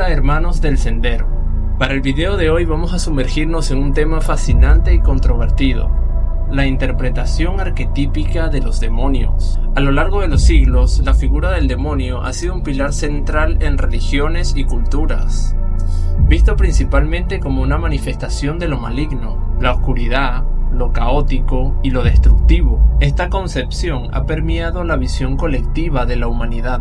Hola hermanos del Sendero. Para el video de hoy vamos a sumergirnos en un tema fascinante y controvertido: la interpretación arquetípica de los demonios. A lo largo de los siglos, la figura del demonio ha sido un pilar central en religiones y culturas, visto principalmente como una manifestación de lo maligno, la oscuridad, lo caótico y lo destructivo. Esta concepción ha permeado la visión colectiva de la humanidad,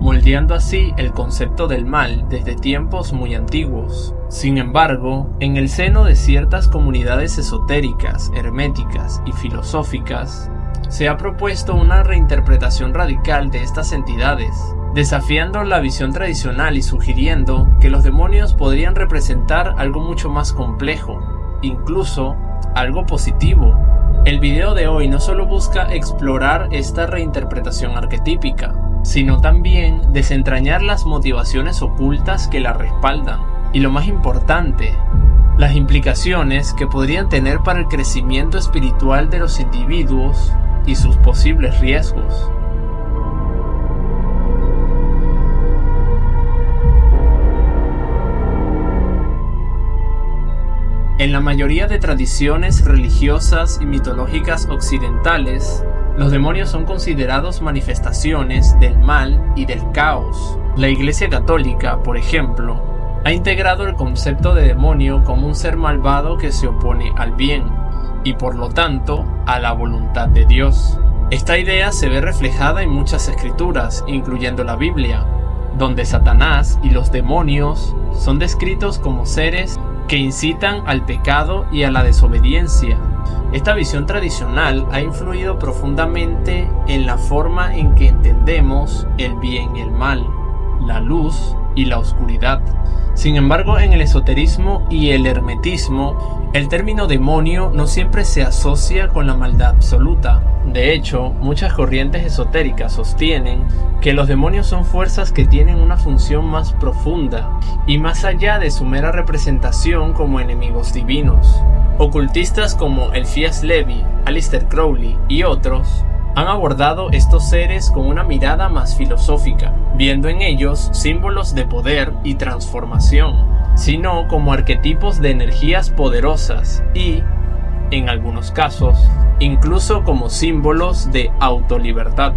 moldeando así el concepto del mal desde tiempos muy antiguos. Sin embargo, en el seno de ciertas comunidades esotéricas, herméticas y filosóficas, se ha propuesto una reinterpretación radical de estas entidades, desafiando la visión tradicional y sugiriendo que los demonios podrían representar algo mucho más complejo, incluso algo positivo. El video de hoy no solo busca explorar esta reinterpretación arquetípica, sino también desentrañar las motivaciones ocultas que la respaldan y, lo más importante, las implicaciones que podrían tener para el crecimiento espiritual de los individuos y sus posibles riesgos. En la mayoría de tradiciones religiosas y mitológicas occidentales, los demonios son considerados manifestaciones del mal y del caos. La Iglesia Católica, por ejemplo, ha integrado el concepto de demonio como un ser malvado que se opone al bien y, por lo tanto, a la voluntad de Dios. Esta idea se ve reflejada en muchas escrituras, incluyendo la Biblia, donde Satanás y los demonios son descritos como seres que incitan al pecado y a la desobediencia. Esta visión tradicional ha influido profundamente en la forma en que entendemos el bien y el mal, la luz y la oscuridad. Sin embargo, en el esoterismo y el hermetismo, el término demonio no siempre se asocia con la maldad absoluta. De hecho, muchas corrientes esotéricas sostienen que los demonios son fuerzas que tienen una función más profunda y más allá de su mera representación como enemigos divinos. Ocultistas como Eliphas Levi, Aleister Crowley y otros han abordado estos seres con una mirada más filosófica, viendo en ellos símbolos de poder y transformación, sino como arquetipos de energías poderosas y, en algunos casos, incluso como símbolos de autolibertad.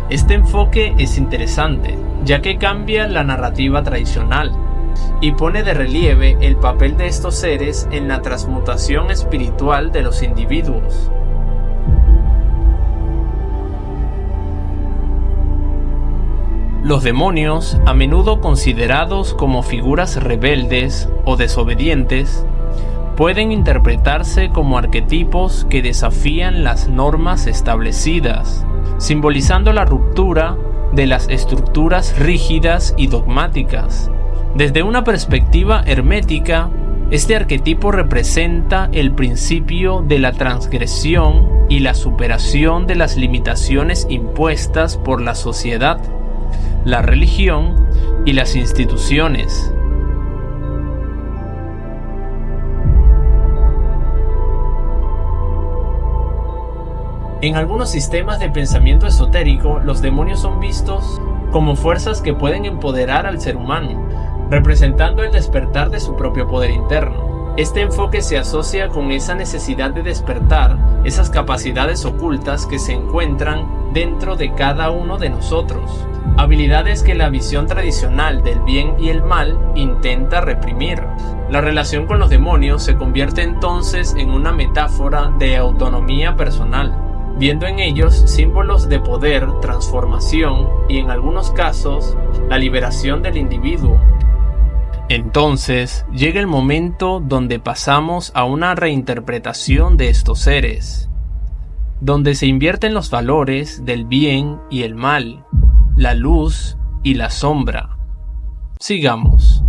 Este enfoque es interesante, ya que cambia la narrativa tradicional y pone de relieve el papel de estos seres en la transmutación espiritual de los individuos. Los demonios, a menudo considerados como figuras rebeldes o desobedientes, pueden interpretarse como arquetipos que desafían las normas establecidas, simbolizando la ruptura de las estructuras rígidas y dogmáticas. Desde una perspectiva hermética, este arquetipo representa el principio de la transgresión y la superación de las limitaciones impuestas por la sociedad, la religión y las instituciones. En algunos sistemas de pensamiento esotérico, los demonios son vistos como fuerzas que pueden empoderar al ser humano, representando el despertar de su propio poder interno. Este enfoque se asocia con esa necesidad de despertar esas capacidades ocultas que se encuentran dentro de cada uno de nosotros, habilidades que la visión tradicional del bien y el mal intenta reprimir. La relación con los demonios se convierte entonces en una metáfora de autonomía personal, viendo en ellos símbolos de poder, transformación y, en algunos casos, la liberación del individuo. Entonces, llega el momento donde pasamos a una reinterpretación de estos seres, donde se invierten los valores del bien y el mal, la luz y la sombra. Sigamos.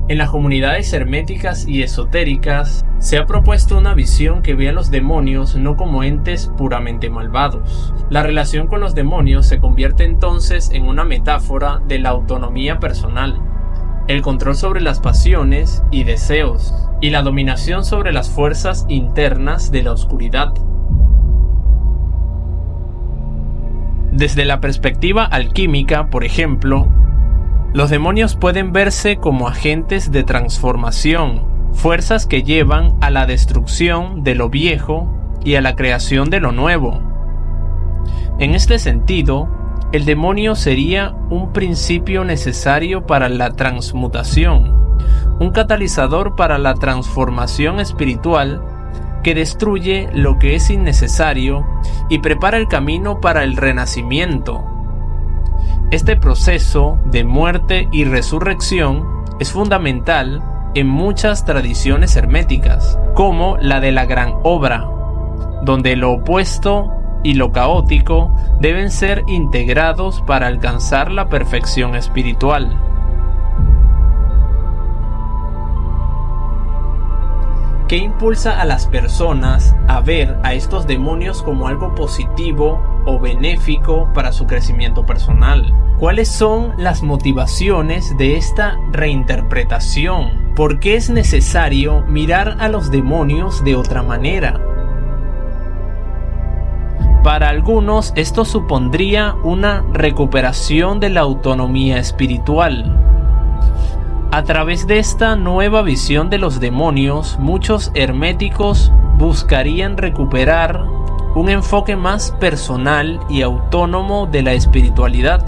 En las comunidades herméticas y esotéricas se ha propuesto una visión que ve a los demonios no como entes puramente malvados. La relación con los demonios se convierte entonces en una metáfora de la autonomía personal, el control sobre las pasiones y deseos, y la dominación sobre las fuerzas internas de la oscuridad. Desde la perspectiva alquímica, por ejemplo, los demonios pueden verse como agentes de transformación, fuerzas que llevan a la destrucción de lo viejo y a la creación de lo nuevo. En este sentido, el demonio sería un principio necesario para la transmutación, un catalizador para la transformación espiritual que destruye lo que es innecesario y prepara el camino para el renacimiento. Este proceso de muerte y resurrección es fundamental en muchas tradiciones herméticas, como la de la Gran Obra, donde lo opuesto y lo caótico deben ser integrados para alcanzar la perfección espiritual. ¿Qué impulsa a las personas a ver a estos demonios como algo positivo o benéfico para su crecimiento personal? ¿Cuáles son las motivaciones de esta reinterpretación? ¿Por qué es necesario mirar a los demonios de otra manera? Para algunos esto supondría una recuperación de la autonomía espiritual. A través de esta nueva visión de los demonios, muchos herméticos buscarían recuperar un enfoque más personal y autónomo de la espiritualidad,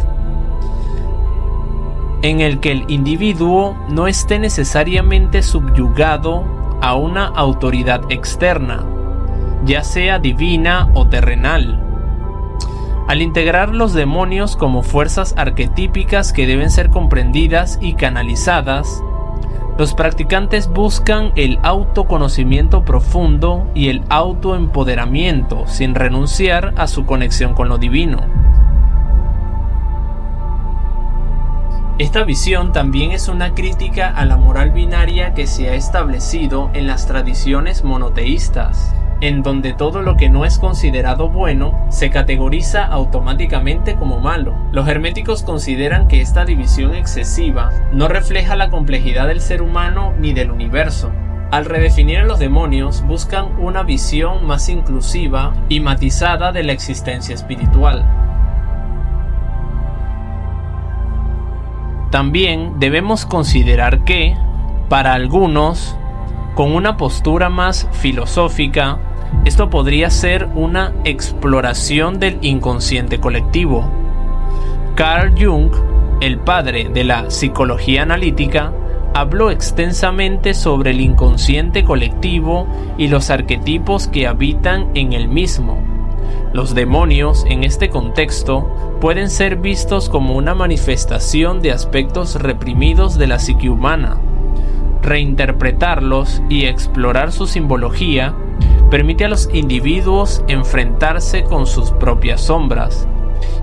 en el que el individuo no esté necesariamente subyugado a una autoridad externa, ya sea divina o terrenal. Al integrar los demonios como fuerzas arquetípicas que deben ser comprendidas y canalizadas, los practicantes buscan el autoconocimiento profundo y el autoempoderamiento sin renunciar a su conexión con lo divino. Esta visión también es una crítica a la moral binaria que se ha establecido en las tradiciones monoteístas, en donde todo lo que no es considerado bueno se categoriza automáticamente como malo. Los herméticos consideran que esta división excesiva no refleja la complejidad del ser humano ni del universo. Al redefinir a los demonios, buscan una visión más inclusiva y matizada de la existencia espiritual. También debemos considerar que, para algunos, con una postura más filosófica, esto podría ser una exploración del inconsciente colectivo. Carl Jung, el padre de la psicología analítica, habló extensamente sobre el inconsciente colectivo y los arquetipos que habitan en el mismo. Los demonios, en este contexto, pueden ser vistos como una manifestación de aspectos reprimidos de la psique humana. Reinterpretarlos y explorar su simbología permite a los individuos enfrentarse con sus propias sombras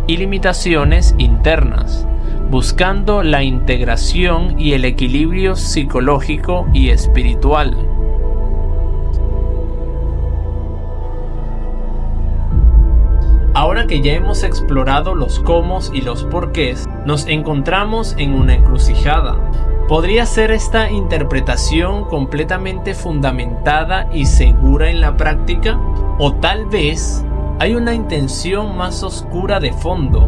y limitaciones internas, buscando la integración y el equilibrio psicológico y espiritual. Ahora que ya hemos explorado los cómo y los porqués, nos encontramos en una encrucijada. ¿Podría ser esta interpretación completamente fundamentada y segura en la práctica? ¿O tal vez hay una intención más oscura de fondo?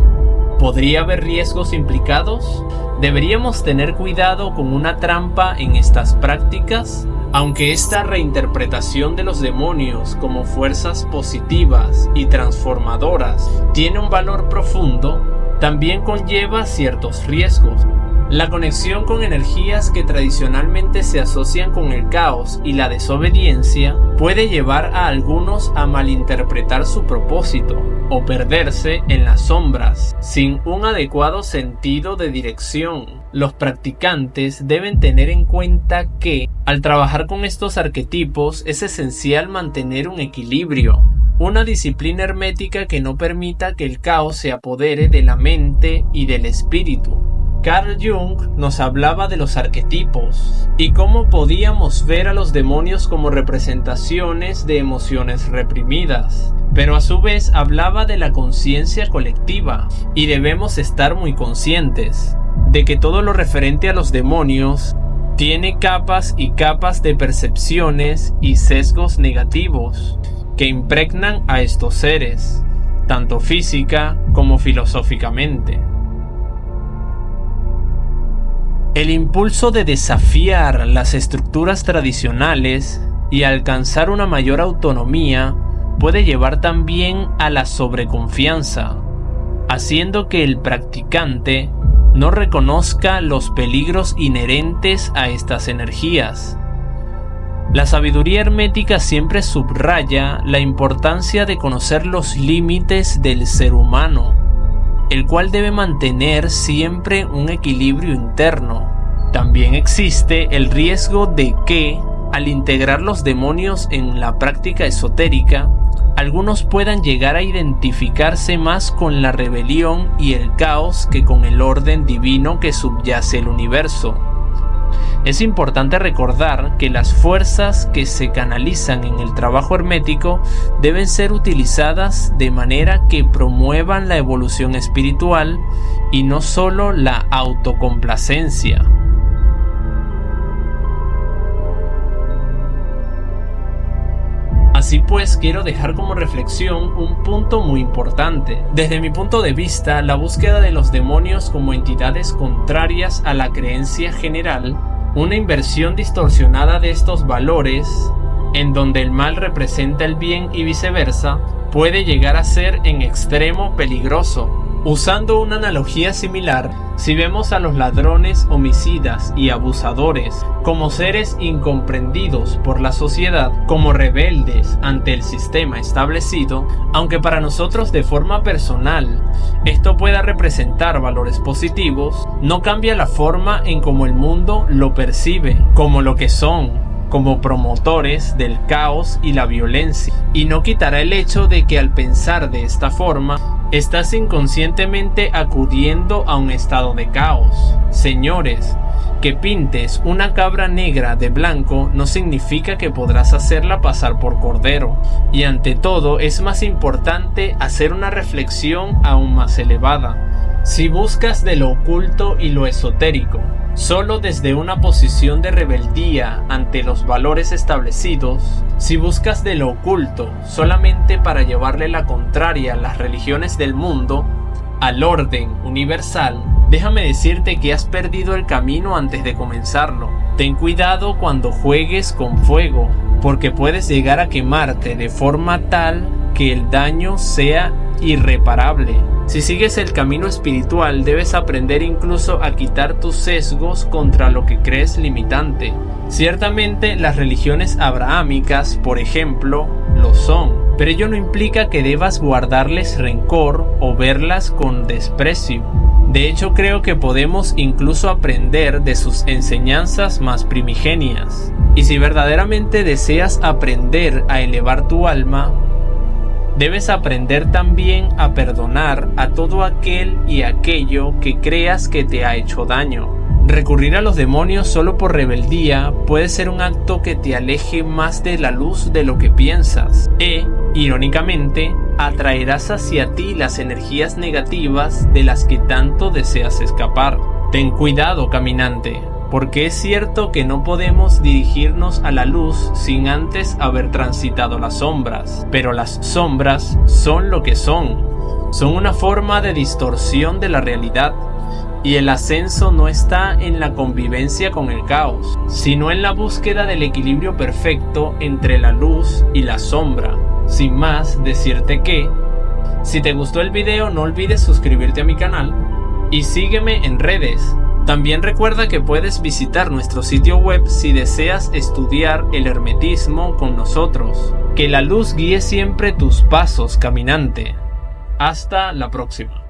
¿Podría haber riesgos implicados? ¿Deberíamos tener cuidado con una trampa en estas prácticas? Aunque esta reinterpretación de los demonios como fuerzas positivas y transformadoras tiene un valor profundo, también conlleva ciertos riesgos. La conexión con energías que tradicionalmente se asocian con el caos y la desobediencia puede llevar a algunos a malinterpretar su propósito o perderse en las sombras sin un adecuado sentido de dirección. Los practicantes deben tener en cuenta que, al trabajar con estos arquetipos, es esencial mantener un equilibrio, una disciplina hermética que no permita que el caos se apodere de la mente y del espíritu, Carl Jung nos hablaba de los arquetipos y cómo podíamos ver a los demonios como representaciones de emociones reprimidas, pero a su vez hablaba de la conciencia colectiva y debemos estar muy conscientes de que todo lo referente a los demonios tiene capas y capas de percepciones y sesgos negativos que impregnan a estos seres, tanto física como filosóficamente. El impulso de desafiar las estructuras tradicionales y alcanzar una mayor autonomía puede llevar también a la sobreconfianza, haciendo que el practicante no reconozca los peligros inherentes a estas energías. La sabiduría hermética siempre subraya la importancia de conocer los límites del ser humano, el cual debe mantener siempre un equilibrio interno. También existe el riesgo de que, al integrar los demonios en la práctica esotérica, algunos puedan llegar a identificarse más con la rebelión y el caos que con el orden divino que subyace el universo. Es importante recordar que las fuerzas que se canalizan en el trabajo hermético deben ser utilizadas de manera que promuevan la evolución espiritual y no solo la autocomplacencia. Así pues, quiero dejar como reflexión un punto muy importante. Desde mi punto de vista, la búsqueda de los demonios como entidades contrarias a la creencia general, una inversión distorsionada de estos valores, en donde el mal representa el bien y viceversa, puede llegar a ser en extremo peligroso. Usando una analogía similar, si vemos a los ladrones, homicidas y abusadores como seres incomprendidos por la sociedad, como rebeldes ante el sistema establecido, aunque para nosotros de forma personal esto pueda representar valores positivos, no cambia la forma en cómo el mundo lo percibe, como lo que son, como promotores del caos y la violencia, y no quitará el hecho de que al pensar de esta forma, estás inconscientemente acudiendo a un estado de caos. Señores, que pintes una cabra negra de blanco no significa que podrás hacerla pasar por cordero, y ante todo es más importante hacer una reflexión aún más elevada. Si buscas de lo oculto y lo esotérico, solo desde una posición de rebeldía ante los valores establecidos, si buscas de lo oculto solamente para llevarle la contraria a las religiones del mundo, al orden universal, déjame decirte que has perdido el camino antes de comenzarlo. Ten cuidado cuando juegues con fuego, porque puedes llegar a quemarte de forma tal que el daño sea irreparable. Si sigues el camino espiritual, debes aprender incluso a quitar tus sesgos contra lo que crees limitante. Ciertamente las religiones abrahámicas, por ejemplo, lo son, pero ello no implica que debas guardarles rencor o verlas con desprecio. De hecho, creo que podemos incluso aprender de sus enseñanzas más primigenias. Y si verdaderamente deseas aprender a elevar tu alma, debes aprender también a perdonar a todo aquel y aquello que creas que te ha hecho daño. Recurrir a los demonios solo por rebeldía puede ser un acto que te aleje más de la luz de lo que piensas e, irónicamente, atraerás hacia ti las energías negativas de las que tanto deseas escapar. Ten cuidado, caminante, porque es cierto que no podemos dirigirnos a la luz sin antes haber transitado las sombras, pero las sombras son lo que son una forma de distorsión de la realidad, y el ascenso no está en la convivencia con el caos, sino en la búsqueda del equilibrio perfecto entre la luz y la sombra. Sin más, decirte que, si te gustó el video, no olvides suscribirte a mi canal y sígueme en redes. También recuerda que puedes visitar nuestro sitio web si deseas estudiar el hermetismo con nosotros. Que la luz guíe siempre tus pasos, caminante. Hasta la próxima.